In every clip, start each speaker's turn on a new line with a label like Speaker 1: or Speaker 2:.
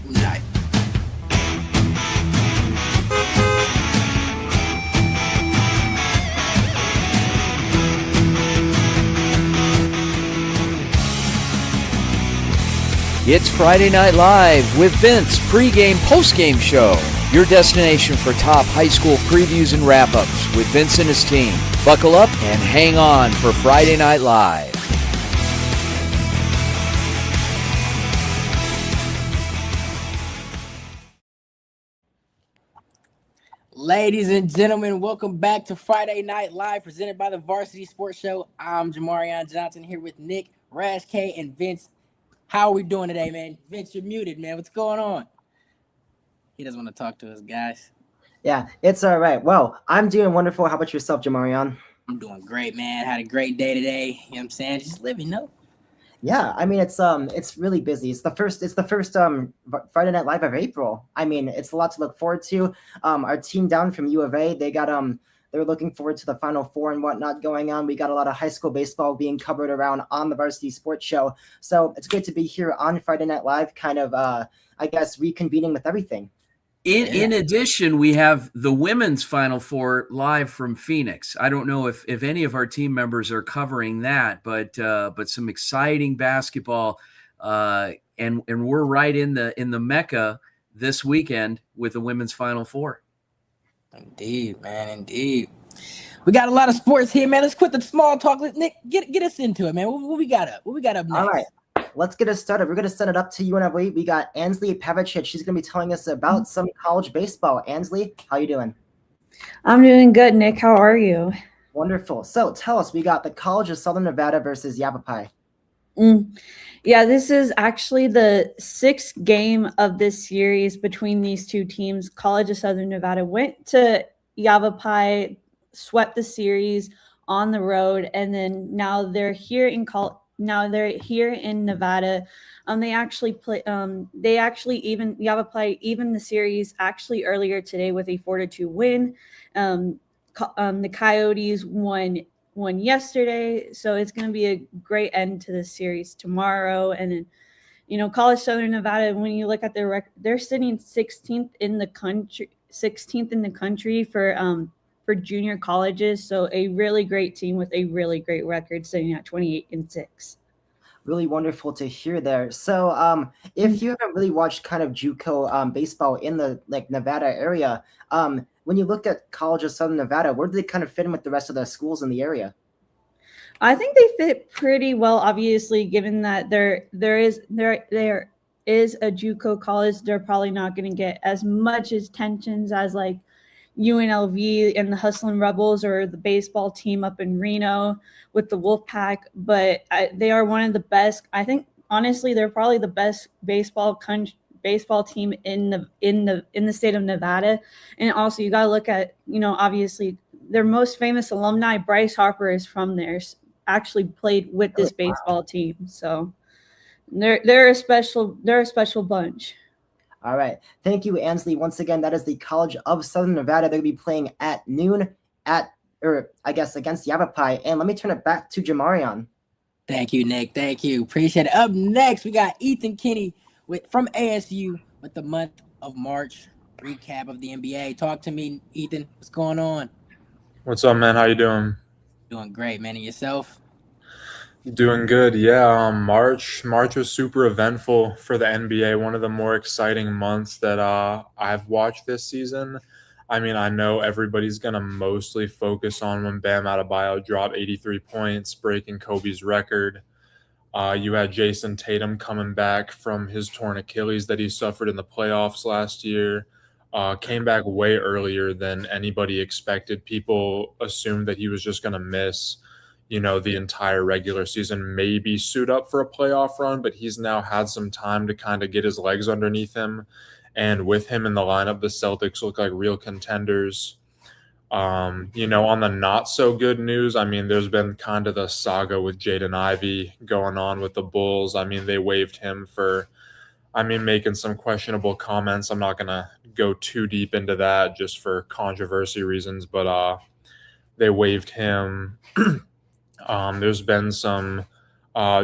Speaker 1: night.
Speaker 2: It's Friday Night Live with Vince, pregame, postgame show. Your destination for top high school previews and wrap-ups with Vince and his team. Buckle up and hang on for Friday Night Live.
Speaker 1: Ladies and gentlemen, welcome back to Friday Night Live, presented by the Varsity Sports Show. I'm Jamarion Johnson here with Nick, Rash K, and Vince. How are we doing today, man? Vince, you're muted, man. What's going on? He doesn't want to talk to us, guys.
Speaker 3: Yeah, it's all right. Well, I'm doing wonderful. How about yourself, Jamarion?
Speaker 1: I'm doing great, man. Had a great day today. You know what I'm saying? Just living, no?
Speaker 3: Yeah, I mean it's really busy. It's the first Friday Night Live of April. I mean, it's a lot to look forward to. Our team down from U of A, they're looking forward to the Final Four and whatnot going on. We got a lot of high school baseball being covered around on the Varsity Sports Show. So it's great to be here on Friday Night Live, kind of, I guess, reconvening with everything.
Speaker 4: In addition, we have the women's Final Four live from Phoenix. I don't know if any of our team members are covering that, but some exciting basketball, and we're right in the Mecca this weekend with the women's Final Four.
Speaker 1: Indeed, man, indeed. We got a lot of sports here, man. Let's quit the small talk. Nick, get us into it, man. What we got up? What we got up next?
Speaker 3: All right. Let's get us started. We're going to send it up to UNLV. We got Ansley Pavicic. She's going to be telling us about some college baseball. Ansley, how you doing?
Speaker 5: I'm doing good, Nick. How are you?
Speaker 3: Wonderful. So tell us, we got the College of Southern Nevada versus Yavapai.
Speaker 5: Yeah, this is actually the sixth game of this series between these two teams. College of Southern Nevada went to Yavapai, swept the series on the road, and then now they're here in Nevada. They actually play. Yavapai even the series actually earlier today with a 4-2 win. The Coyotes won yesterday, so it's going to be a great end to the series tomorrow. And then, College Southern Nevada, when you look at their record, they're sitting 16th in the country for junior colleges. So a really great team with a really great record, sitting at 28-6.
Speaker 3: Really wonderful to hear there. So if you haven't really watched kind of JUCO baseball in the Nevada area, when you look at College of Southern Nevada, where do they kind of fit in with the rest of the schools in the area?
Speaker 5: I think they fit pretty well, obviously, given that there is a JUCO college. They're probably not going to get as much attention as like UNLV and the Hustlin' Rebels or the baseball team up in Reno with the Wolfpack, but they are one of the best. I think honestly, they're probably the best baseball team in the state of Nevada. And also, you got to look at obviously their most famous alumni, Bryce Harper, is from there. Actually played with this baseball team, so they're a special bunch.
Speaker 3: All right. Thank you, Ansley. Once again, that is the College of Southern Nevada. They'll be playing at noon against Yavapai. And let me turn it back to Jamarion.
Speaker 1: Thank you, Nick. Thank you. Appreciate it. Up next, we got Ethan Kinney from ASU with the month of March recap of the NBA. Talk to me, Ethan. What's going on?
Speaker 6: What's up, man? How you doing?
Speaker 1: Doing great, man. And yourself?
Speaker 6: Doing good. Yeah, March was super eventful for the NBA. One of the more exciting months that I've watched this season. I mean, I know everybody's going to mostly focus on when Bam Adebayo dropped 83 points, breaking Kobe's record. You had Jason Tatum coming back from his torn Achilles that he suffered in the playoffs last year. Came back way earlier than anybody expected. People assumed that he was just going to miss the entire regular season, maybe suit up for a playoff run, but he's now had some time to kind of get his legs underneath him. And with him in the lineup, the Celtics look like real contenders. On the not so good news, I mean, there's been kind of the saga with Jaden Ivey going on with the Bulls. I mean, they waived him for, making some questionable comments. I'm not going to go too deep into that just for controversy reasons, but they waived him. There's been some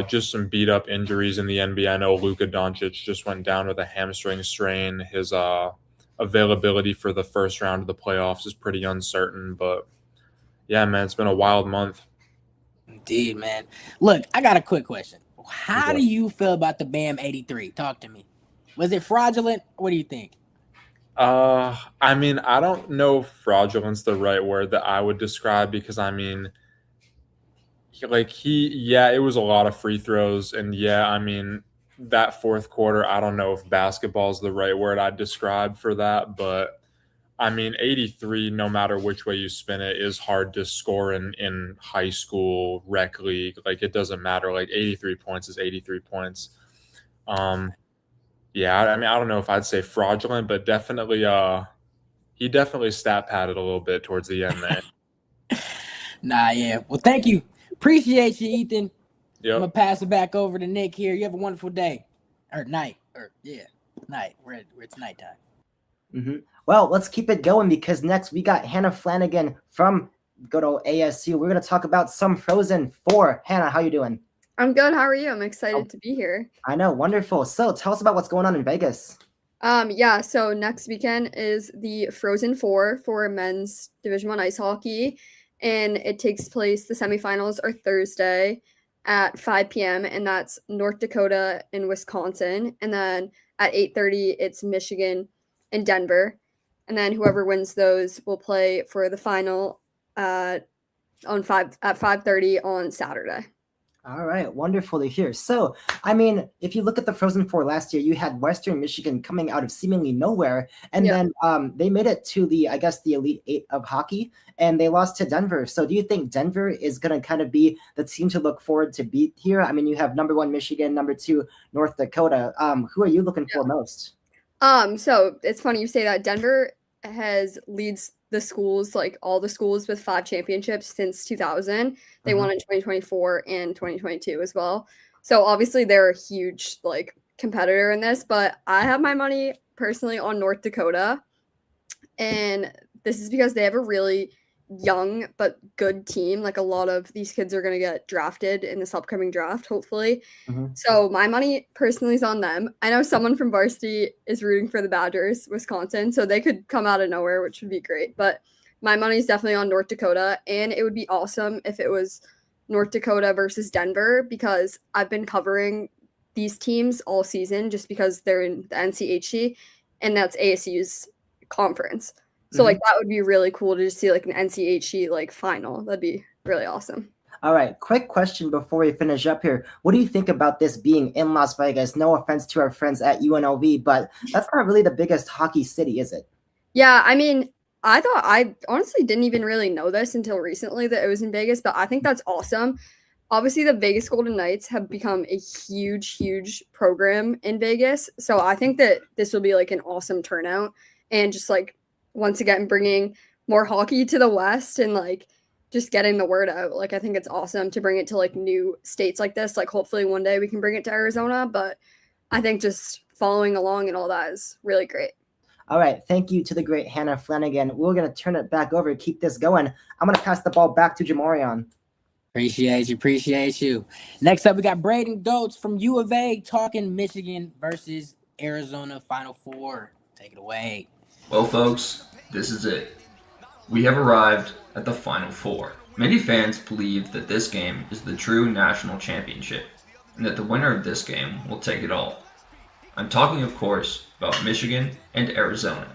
Speaker 6: just some beat up injuries in the NBA. I know Luka Doncic just went down with a hamstring strain. His availability for the first round of the playoffs is pretty uncertain. But yeah, man, it's been a wild month.
Speaker 1: Indeed, man. Look, I got a quick question. How do you feel about the BAM 83? Talk to me. Was it fraudulent? What do you think?
Speaker 6: I mean, I don't know if fraudulent's the right word that I would describe, because I mean, it was a lot of free throws, and yeah, I mean, that fourth quarter, I don't know if basketball is the right word I'd describe for that, but I mean, 83, no matter which way you spin it, is hard to score in high school rec league. Like, it doesn't matter. Like, 83 points is 83 points. Yeah, I mean, I don't know if I'd say fraudulent, but definitely, he definitely stat padded a little bit towards the end there.
Speaker 1: Nah, yeah. Well, thank you. Appreciate you, Ethan.
Speaker 6: Yep.
Speaker 1: I'm gonna pass it back over to Nick here. You have a wonderful day, or night, night. Where it's nighttime.
Speaker 3: Mm-hmm. Well, let's keep it going, because next we got Hannah Flanagan from good old ASU. We're gonna talk about some Frozen 4. Hannah, how you doing?
Speaker 7: I'm good. How are you? I'm excited to be here.
Speaker 3: I know, wonderful. So tell us about what's going on in Vegas.
Speaker 7: Yeah, so next weekend is the Frozen 4 for men's Division I ice hockey, and it takes place, the semifinals are Thursday at 5 p.m., and that's North Dakota and Wisconsin, and then at 8:30 it's Michigan and Denver, and then whoever wins those will play for the final at 5:30 on Saturday.
Speaker 3: All right, wonderful to hear. So, I mean, if you look at the Frozen 4 last year, you had Western Michigan coming out of seemingly nowhere, and then they made it to the Elite Eight of hockey, and they lost to Denver. So do you think Denver is going to kind of be the team to look forward to beat here? I mean, you have number 1 Michigan, number 2 North Dakota. Who are you looking for most?
Speaker 7: So it's funny you say that. Denver leads the schools, like all the schools, with 5 championships since 2000. They won in 2024 and 2022 as well. So obviously they're a huge competitor in this, but I have my money personally on North Dakota. And this is because they have a really young but good team. Like, a lot of these kids are going to get drafted in this upcoming draft, hopefully. So my money personally is on them. I know someone from varsity is rooting for the Badgers, Wisconsin, so they could come out of nowhere, which would be great. But my money is definitely on North Dakota, and it would be awesome if it was North Dakota versus Denver, because I've been covering these teams all season just because they're in the NCHC, and that's ASU's conference. So that would be really cool to just see an NCHC final. That'd be really awesome.
Speaker 3: All right, quick question before we finish up here. What do you think about this being in Las Vegas? No offense to our friends at UNLV, but that's not really the biggest hockey city, is it?
Speaker 7: Yeah, I mean, I honestly didn't even really know this until recently that it was in Vegas, but I think that's awesome. Obviously, the Vegas Golden Knights have become a huge, huge program in Vegas. So I think that this will be an awesome turnout, and just once again bringing more hockey to the West, and just getting the word out. I think it's awesome to bring it to new states like this. Hopefully one day we can bring it to Arizona, but I think just following along and all that is really great.
Speaker 3: All right, thank you to the great Hannah Flanagan. We're going to turn it back over, keep this going. I'm going to pass the ball back to Jamarion.
Speaker 1: Appreciate you. Next up, we got Braden Goetz from U of A talking Michigan versus Arizona Final Four. Take it away.
Speaker 8: Well, folks, this is it. We have arrived at the Final Four. Many fans believe that this game is the true national championship, and that the winner of this game will take it all. I'm talking, of course, about Michigan and Arizona.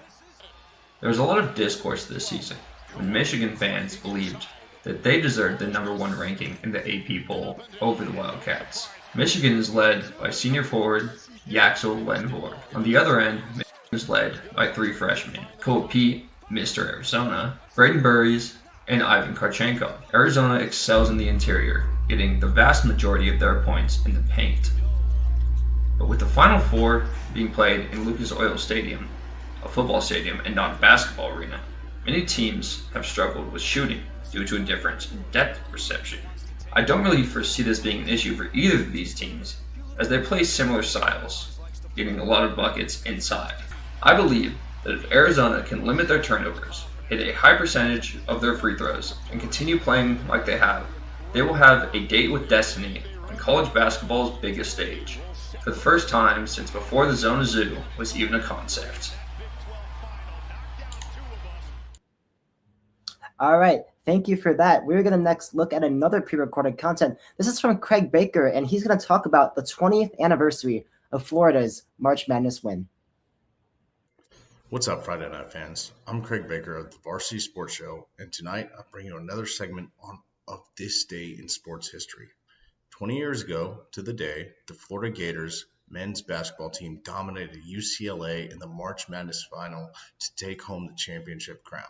Speaker 8: There was a lot of discourse this season when Michigan fans believed that they deserved the number 1 ranking in the AP poll over the Wildcats. Michigan is led by senior forward Yaxel Lenborg. On the other end, Michigan is led by 3 freshmen, Cole Pete, Mr. Arizona, Braden Burries, and Ivan Karchenko. Arizona excels in the interior, getting the vast majority of their points in the paint. But with the Final Four being played in Lucas Oil Stadium, a football stadium and not a basketball arena, many teams have struggled with shooting due to a difference in depth perception. I don't really foresee this being an issue for either of these teams, as they play similar styles, getting a lot of buckets inside. I believe that if Arizona can limit their turnovers, hit a high percentage of their free throws, and continue playing like they have, they will have a date with destiny and college basketball's biggest stage, for the first time since before the Zona Zoo was even a concept.
Speaker 3: All right. Thank you for that. We're going to next look at another pre-recorded content. This is from Craig Baker, and he's going to talk about the 20th anniversary of Florida's March Madness win.
Speaker 9: What's up, Friday Night fans? I'm Craig Baker of the Varsity Sports Show, and tonight I'm bringing you another segment of this day in sports history. 20 years ago to the day, the Florida Gators men's basketball team dominated UCLA in the March Madness final to take home the championship crown.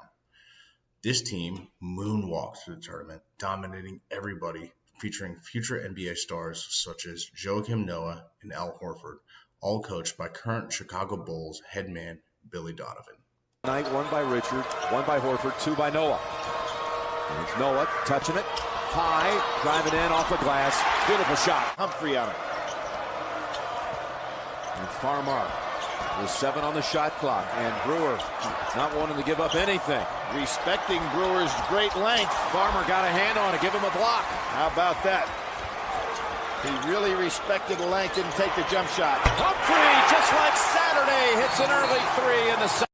Speaker 9: This team moonwalked through the tournament, dominating everybody, featuring future NBA stars such as Joakim Noah and Al Horford, all coached by current Chicago Bulls head man Billy Donovan.
Speaker 10: Night, one by Richard, one by Horford, two by Noah. There's Noah touching it, high, driving in off the glass, beautiful shot. Humphrey on it. And Farmar with 7 on the shot clock, and Brewer not wanting to give up anything. Respecting Brewer's great length. Farmer got a hand on it, give him a block. How about that? He really respected the length, didn't take the jump shot. Humphrey, just like Saturday, hits an early 3 in the.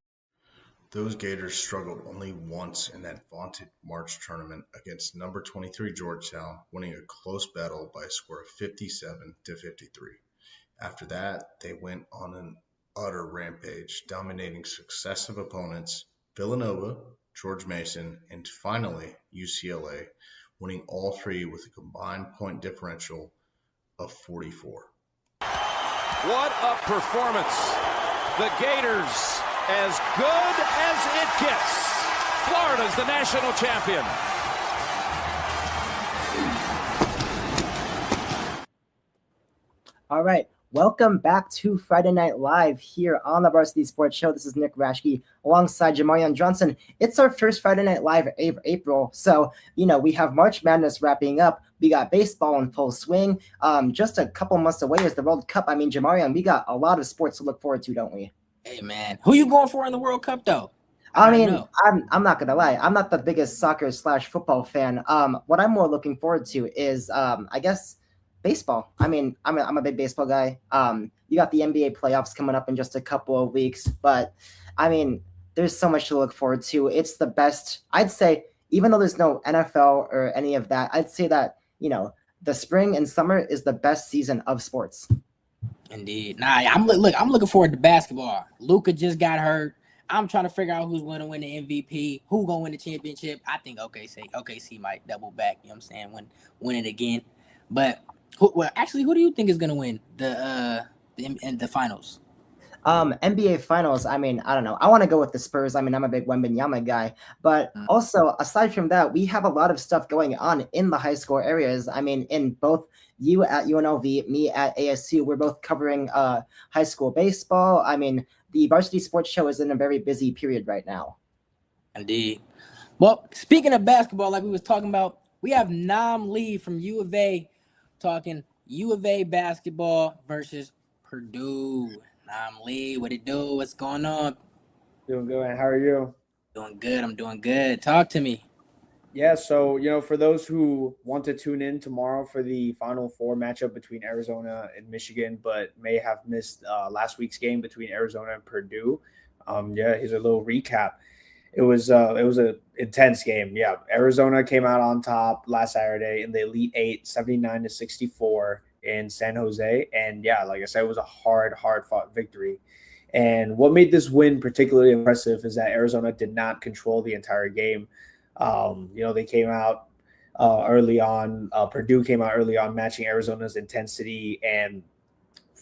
Speaker 9: Those Gators struggled only once in that vaunted March tournament against number 23 Georgetown, winning a close battle by a score of 57-53. After that, they went on an utter rampage, dominating successive opponents, Villanova, George Mason, and finally UCLA, winning all 3 with a combined point differential of 44.
Speaker 10: What a performance. The Gators, as good as it gets. Florida's the national champion.
Speaker 3: All right. Welcome back to Friday Night Live here on the Varsity Sports Show. This is Nick Rashke alongside Jamarian Johnson. It's our first Friday Night Live of April. So, we have March Madness wrapping up. We got baseball in full swing. Just a couple months away is the World Cup. I mean, Jamarian, we got a lot of sports to look forward to, don't we?
Speaker 1: Hey, man. Who you going for in the World Cup, though?
Speaker 3: I'm not going to lie. I'm not the biggest soccer/football fan. What I'm more looking forward to is, I guess, baseball. I mean, I'm a big baseball guy. You got the NBA playoffs coming up in just a couple of weeks, but I mean, there's so much to look forward to. It's the best. I'd say, even though there's no NFL or any of that, I'd say that, the spring and summer is the best season of sports.
Speaker 1: Indeed. I'm looking forward to basketball. Luka just got hurt. I'm trying to figure out who's going to win the MVP, who's going to win the championship. I think OKC might double back, you know what I'm saying, win it again. But who do you think is going to win the finals?
Speaker 3: NBA finals, I mean, I don't know. I want to go with the Spurs. I mean, I'm a big Wembanyama guy. But also, aside from that, we have a lot of stuff going on in the high school areas. I mean, in both you at UNLV, me at ASU, we're both covering high school baseball. I mean, the Varsity Sports Show is in a very busy period right now.
Speaker 1: Indeed. Well, speaking of basketball, like we was talking about, we have Nam Lee from U of A talking U of A basketball versus Purdue. Nam Lee, what it do? What's going on?
Speaker 11: Doing good. How are you?
Speaker 1: Doing good. I'm doing good. Talk to me.
Speaker 11: Yeah, so, for those who want to tune in tomorrow for the Final Four matchup between Arizona and Michigan, but may have missed last week's game between Arizona and Purdue, here's a little recap. It was an intense game. Yeah, Arizona came out on top last Saturday in the Elite Eight, 79-64 in San Jose. And yeah, like I said, it was a hard fought victory. And what made this win particularly impressive is that Arizona did not control the entire game. They came out early on. Purdue came out early on, matching Arizona's intensity, and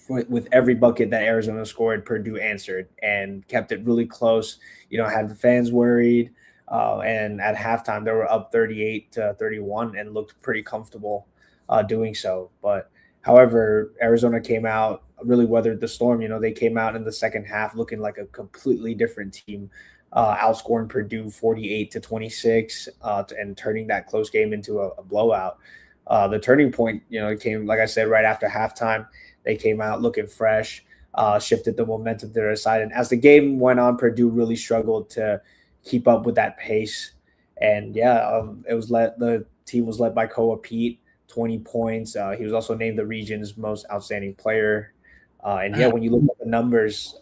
Speaker 11: with every bucket that Arizona scored, Purdue answered and kept it really close. Had the fans worried, and at halftime they were up 38-31 and looked pretty comfortable doing so. But however, Arizona came out, really weathered the storm. They came out in the second half looking like a completely different team, outscoring Purdue 48-26 and turning that close game into a blowout. The turning point, it came, like I said, right after halftime. They came out looking fresh, shifted the momentum to their side. And as the game went on, Purdue really struggled to keep up with that pace. And the team was led by Koa Pete, 20 points. He was also named the region's most outstanding player. And yeah, when you look at the numbers,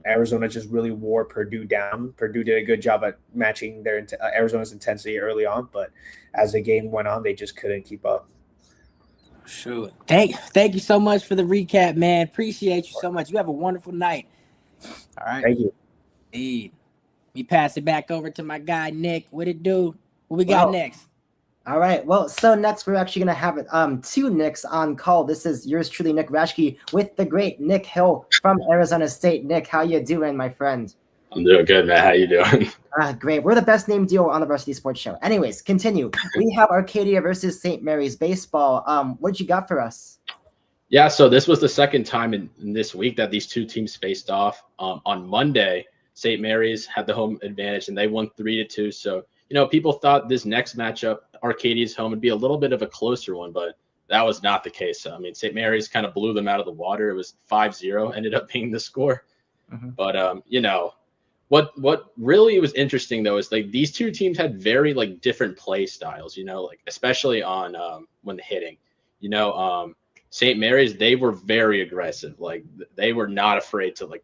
Speaker 11: Arizona just really wore Purdue down. Purdue did a good job at matching their Arizona's intensity early on, but as the game went on, they just couldn't keep up.
Speaker 1: Sure. Thank you so much for the recap, man. Appreciate you so much. You have a wonderful night. All right.
Speaker 11: Thank you.
Speaker 1: Indeed. We pass it back over to my guy Nick. What it do? What we got next?
Speaker 3: All right. Well, so next we're actually gonna have two Nicks on call. This is yours truly, Nick Rashke, with the great Nick Hill from Arizona State. Nick, how you doing, my friend?
Speaker 12: I'm doing good, man. How you doing?
Speaker 3: Great. We're the best named duo on the Varsity Sports Show. Anyways, continue. We have Arcadia versus St. Mary's baseball. What you got for us?
Speaker 12: Yeah, so this was the second time in this week that these two teams faced off. On Monday, St. Mary's had the home advantage and they won 3-2. So, people thought this next matchup, Arcadia's home, would be a little bit of a closer one, but that was not the case. I mean, St. Mary's kind of blew them out of the water. It was 5-0, ended up being the score.
Speaker 3: Mm-hmm.
Speaker 12: But, what really was interesting, though, is like these two teams had very different play styles, especially on when hitting. St. Mary's, they were very aggressive. Like they were not afraid to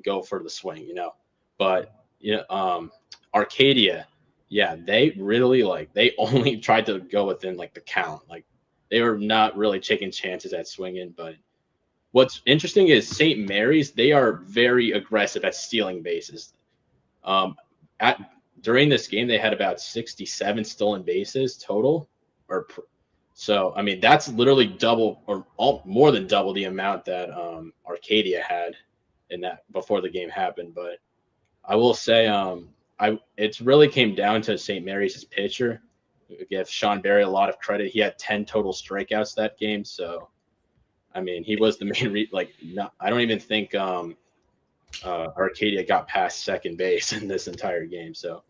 Speaker 12: go for the swing, But Arcadia, yeah, they really they only tried to go within the count. Like they were not really taking chances at swinging. But what's interesting is St. Mary's, they are very aggressive at stealing bases. During this game, they had about 67 stolen bases total, so I mean that's literally double or more than double the amount that Arcadia had in that before the game happened. But I will say, it's really came down to St. Mary's pitcher. I give Sean Berry a lot of credit. He had 10 total strikeouts that game, so I mean he was the main I don't even think Arcadia got past second base in this entire game. So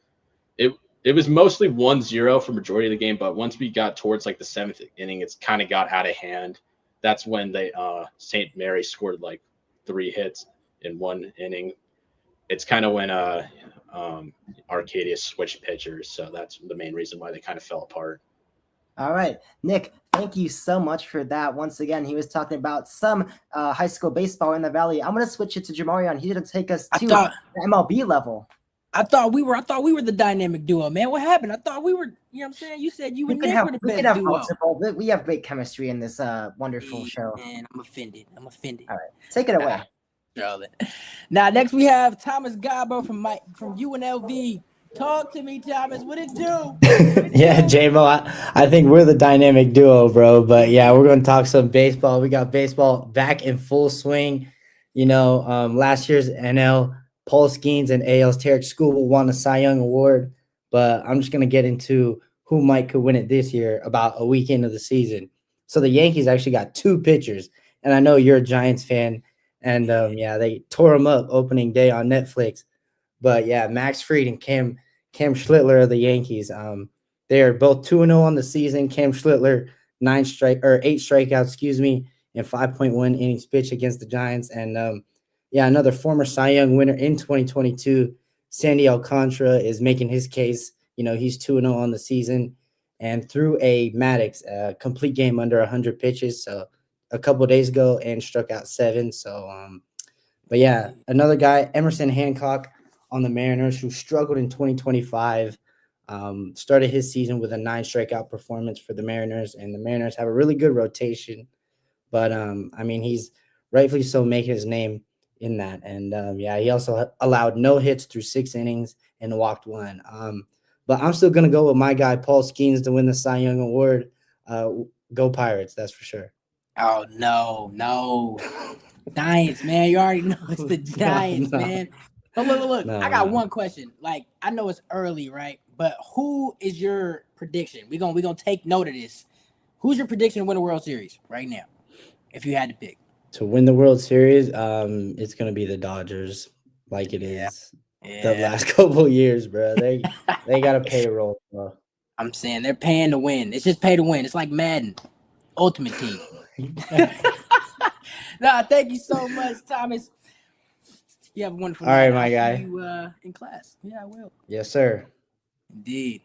Speaker 12: it was mostly 1-0 for majority of the game, but once we got towards the seventh inning, it's kind of got out of hand. That's when they St. Mary scored 3 hits in one inning. It's kind of when Arcadia switched pitchers, so that's the main reason why they kind of fell apart.
Speaker 3: All right, Nick, thank you so much for that. Once again, he was talking about some high school baseball in the Valley. I'm going to switch it to Jamarion. He didn't take us to the MLB level.
Speaker 1: I thought we were the dynamic duo, man. What happened? I thought we were, you know what I'm saying? You said you and Nick were the best duo.
Speaker 3: We have great chemistry in this wonderful show.
Speaker 1: Man, I'm offended.
Speaker 3: All right, take it away.
Speaker 1: Now, next we have Thomas Gabo from UNLV. Talk to me, Thomas. What it do?
Speaker 13: Yeah, J-Mo, I think we're the dynamic duo, bro. But yeah, we're going to talk some baseball. We got baseball back in full swing. Last year's NL, Paul Skeens and AL's Tarek Skubal won the Cy Young Award. But I'm just going to get into who could win it this year about a week into the season. So the Yankees actually got 2 pitchers. And I know you're a Giants fan. And, they tore them up opening day on Netflix. But, yeah, Max Fried and Cam Schlittler of the Yankees. They are both 2-0 on the season. Cam Schlittler, 8 strikeouts, and 5.1 innings pitched against the Giants. And, another former Cy Young winner in 2022, Sandy Alcantara, is making his case. He's 2-0 on the season and threw a Maddox complete game under 100 pitches. So a couple of days ago and struck out 7. So, but yeah, another guy, Emerson Hancock on the Mariners, who struggled in 2025, started his season with a 9 strikeout performance for the Mariners, and the Mariners have a really good rotation. But, he's rightfully so making his name in that. And, he also allowed no hits through 6 innings and walked 1. But I'm still going to go with my guy, Paul Skeens, to win the Cy Young Award. Go Pirates, that's for sure.
Speaker 1: Oh, no. Giants, man. You already know it's the Giants, man. But look. I got one question. I know it's early, right? But who is your prediction? We're gonna take note of this. Who's your prediction to win the World Series right now, if you had to pick?
Speaker 13: To win the World Series, it's gonna be the Dodgers, like it is the last couple of years, bro. They got a payroll, bro.
Speaker 1: I'm saying they're paying to win. It's just pay to win. It's like Madden, Ultimate Team. Thank you so much, Thomas. You have a wonderful
Speaker 13: night.
Speaker 1: All right,
Speaker 13: my guy.
Speaker 1: See you in class. Yeah, I will.
Speaker 13: Yes, sir.
Speaker 1: Indeed.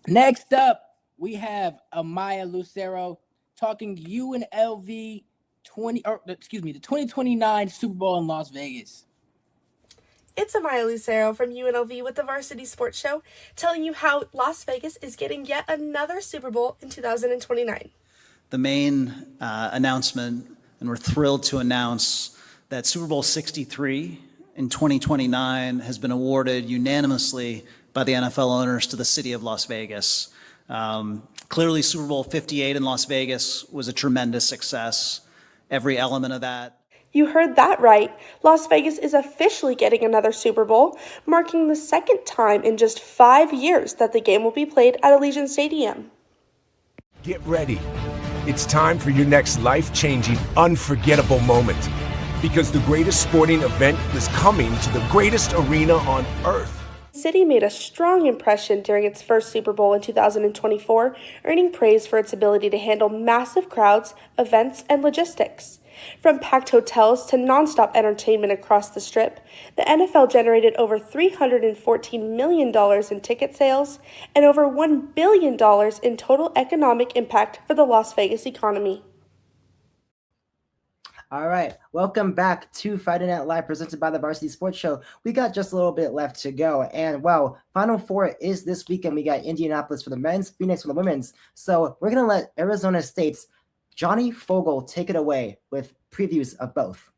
Speaker 1: Next up, we have Amaya Lucero talking UNLV the 2029 Super Bowl in Las Vegas.
Speaker 14: It's Amaya Lucero from UNLV with the Varsity Sports Show, telling you how Las Vegas is getting yet another Super Bowl in 2029.
Speaker 15: The main announcement, and we're thrilled to announce that Super Bowl 63 in 2029 has been awarded unanimously by the NFL owners to the city of Las Vegas. Clearly, Super Bowl 58 in Las Vegas was a tremendous success. Every element of that.
Speaker 14: You heard that right. Las Vegas is officially getting another Super Bowl, marking the second time in just 5 years that the game will be played at Allegiant Stadium.
Speaker 16: Get ready. It's time for your next life-changing, unforgettable moment. Because the greatest sporting event is coming to the greatest arena on earth.
Speaker 14: The city made a strong impression during its first Super Bowl in 2024, earning praise for its ability to handle massive crowds, events, and logistics. From packed hotels to nonstop entertainment across the Strip, the NFL generated over $314 million in ticket sales and over $1 billion in total economic impact for the Las Vegas economy.
Speaker 3: All right, welcome back to Friday Night Live presented by the Varsity Sports Show. We got just a little bit left to go. And, well, Final Four is this weekend. We got Indianapolis for the men's, Phoenix for the women's. So we're going to let Arizona State's Johnny Fogel take it away with previews of both.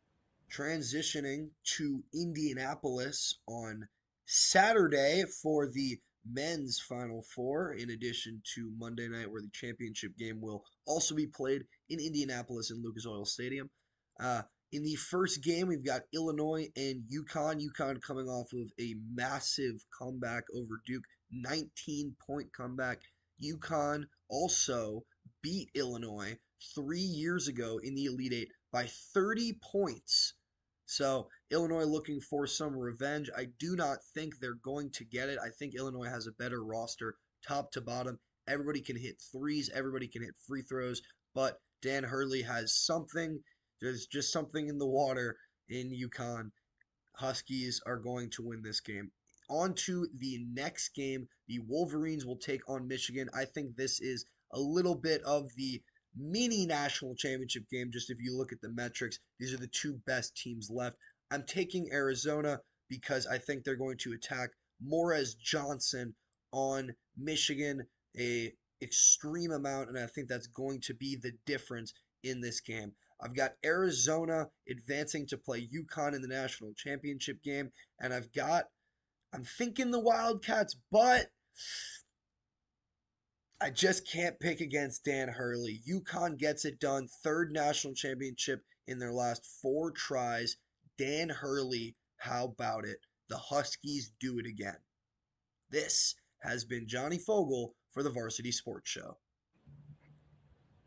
Speaker 17: Transitioning to Indianapolis on Saturday for the men's Final Four, in addition to Monday night where the championship game will also be played in Indianapolis in Lucas Oil Stadium. In the first game, we've got Illinois and UConn. UConn coming off of a massive comeback over Duke, 19-point comeback. UConn also beat Illinois 3 years ago in the Elite Eight by 30 points. So Illinois looking for some revenge. I do not think they're going to get it. I think Illinois has a better roster, top to bottom. Everybody can hit threes. Everybody can hit free throws. But Dan Hurley has something. There's just something in the water in UConn. Huskies are going to win this game. On to the next game. The Wolverines will take on Michigan. I think this is a little bit of the mini national championship game. Just if you look at the metrics, these are the two best teams left. I'm taking Arizona because I think they're going to attack Morez Johnson on Michigan a extreme amount, and I think that's going to be the difference in this game. I've got Arizona advancing to play UConn in the national championship game, and I'm thinking the Wildcats, but I just can't pick against Dan Hurley. UConn gets it done. Third national championship in their last 4 tries. Dan Hurley, how about it? The Huskies do it again. This has been Johnny Fogel for the Varsity Sports Show.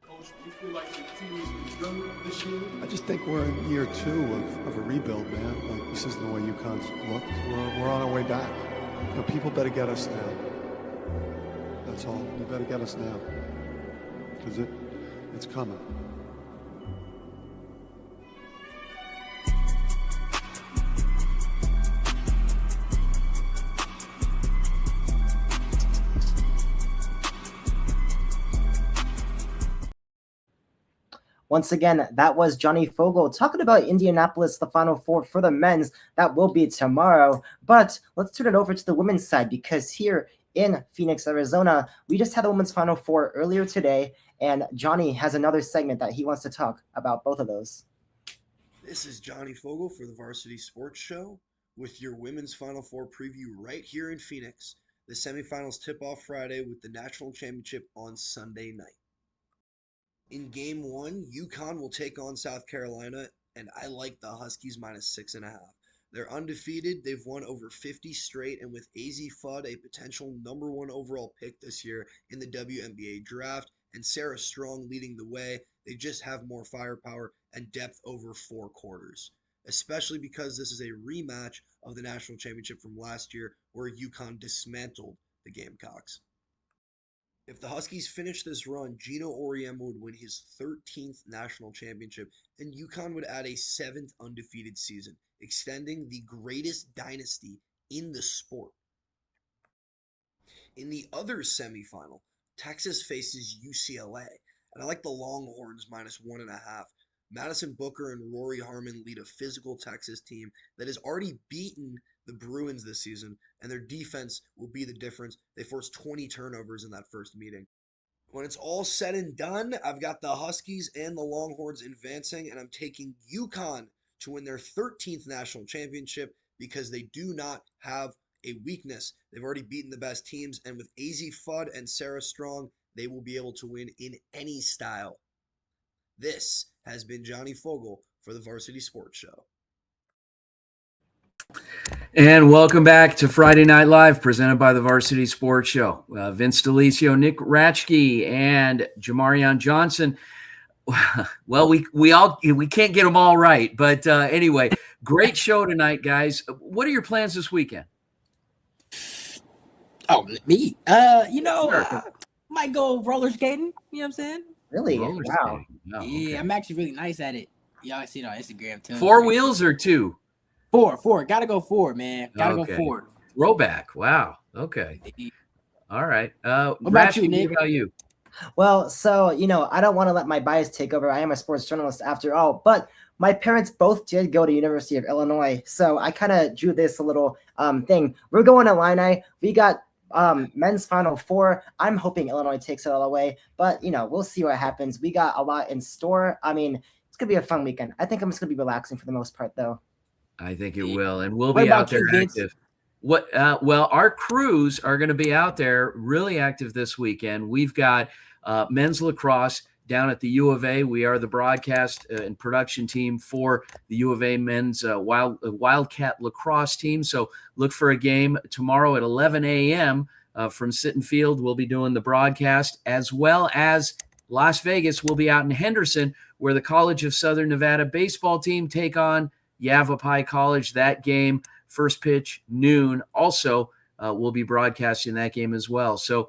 Speaker 18: Coach, do you feel like the team is done this year?
Speaker 19: I just think we're in year 2 of a rebuild, man. Like, this isn't the way UConn's looked. We're on our way back. You know, people better get us now. That's all. You better get us now. Because it's coming.
Speaker 3: Once again, that was Johnny Fogel talking about Indianapolis, the Final Four for the men's. That will be tomorrow. But let's turn it over to the women's side, because here in Phoenix, Arizona, we just had a women's Final Four earlier today, and Johnny has another segment that he wants to talk about both of those.
Speaker 17: This is Johnny Fogel for the Varsity Sports Show with your women's Final Four preview right here in Phoenix. The semifinals tip off Friday with the national championship on Sunday night. In game 1, UConn will take on South Carolina, and I like the Huskies minus 6.5. They're undefeated. They've won over 50 straight, and with Azzi Fudd, a potential number 1 overall pick this year in the WNBA draft, and Sarah Strong leading the way, they just have more firepower and depth over 4 quarters, especially because this is a rematch of the national championship from last year where UConn dismantled the Gamecocks. If the Huskies finish this run, Gino Auriemma would win his 13th national championship, and UConn would add a 7th undefeated season, extending the greatest dynasty in the sport. In the other semifinal, Texas faces UCLA. and I like the Longhorns -1.5. Madison Booker and Rory Harmon lead a physical Texas team that has already beaten the Bruins this season, and their defense will be the difference. They forced 20 turnovers in that first meeting. When it's all said and done, I've got the Huskies and the Longhorns advancing, and I'm taking UConn to win their 13th national championship because they do not have a weakness. They've already beaten the best teams, and with Azzi Fudd and Sarah Strong, they will be able to win in any style. This has been Johnny Fogel for the Varsity Sports Show.
Speaker 4: And welcome back to Friday Night Live, presented by the Varsity Sports Show. Vince DeLisio, Nick Ratchke, and Jamarion Johnson. Well, we can't get them all right, but anyway, great show tonight, guys. What are your plans this weekend?
Speaker 1: Oh, me? Might go roller skating. You know what I'm saying?
Speaker 3: Really?
Speaker 4: Roller
Speaker 3: Wow.
Speaker 4: skating. Oh,
Speaker 1: Yeah,
Speaker 4: okay.
Speaker 1: I'm actually really nice at it. Y'all see it on Instagram too.
Speaker 4: 4 wheels or 2?
Speaker 1: Four. Gotta go forward, man. Gotta
Speaker 4: Okay.
Speaker 1: go forward.
Speaker 4: Throwback. Wow. Okay. All right.
Speaker 1: What about you,
Speaker 4: Ratchke,
Speaker 1: Nick?
Speaker 4: what about you?
Speaker 3: Well, so, I don't want to let my bias take over. I am a sports journalist after all, but my parents both did go to University of Illinois. So I kind of drew this a little thing. We're going to Illini. We got men's Final Four. I'm hoping Illinois takes it all away, but, we'll see what happens. We got a lot in store. I mean, it's going to be a fun weekend. I think I'm just going to be relaxing for the most part, though.
Speaker 4: I think it will, and we'll
Speaker 1: What
Speaker 4: be out
Speaker 1: about you,
Speaker 4: there
Speaker 1: Vince?
Speaker 4: active. Well, our crews are going to be out there really active this weekend. We've got men's lacrosse down at the U of A. We are the broadcast and production team for the U of A men's Wildcat lacrosse team. So look for a game tomorrow at 11 a.m. From Sitton Field. We'll be doing the broadcast, as well as Las Vegas. We'll be out in Henderson, where the College of Southern Nevada baseball team take on Yavapai College. That game, first pitch, noon. Also, we'll be broadcasting that game as well. So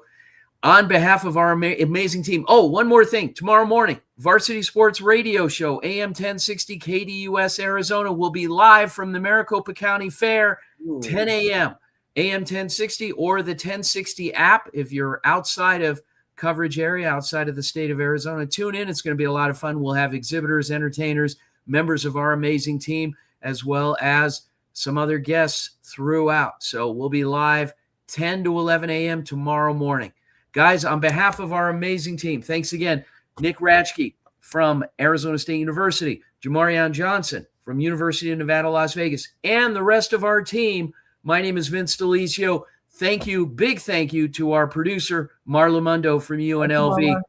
Speaker 4: on behalf of our amazing team. Oh, one more thing. Tomorrow morning, Varsity Sports Radio Show, AM 1060 KDUS Arizona, will be live from the Maricopa County Fair, 10 a.m. AM 1060 or the 1060 app if you're outside of coverage area, outside of the state of Arizona. Tune in. It's going to be a lot of fun. We'll have exhibitors, entertainers, members of our amazing team, as well as some other guests throughout. So we'll be live 10 to 11 a.m. tomorrow morning. Guys, on behalf of our amazing team, thanks again. Nick Ratchke from Arizona State University, Jamarion Johnson from University of Nevada, Las Vegas, and the rest of our team. My name is Vince DeLisio. Thank you, big thank you to our producer, Marla Mundo from UNLV.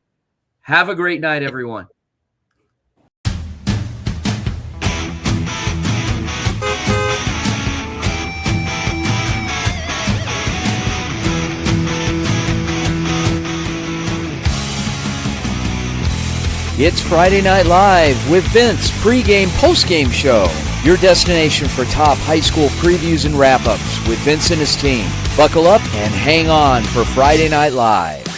Speaker 4: Have a great night, everyone.
Speaker 2: It's Friday Night Live with Vince, pregame, postgame show. Your destination for top high school previews and wrap-ups with Vince and his team. Buckle up and hang on for Friday Night Live.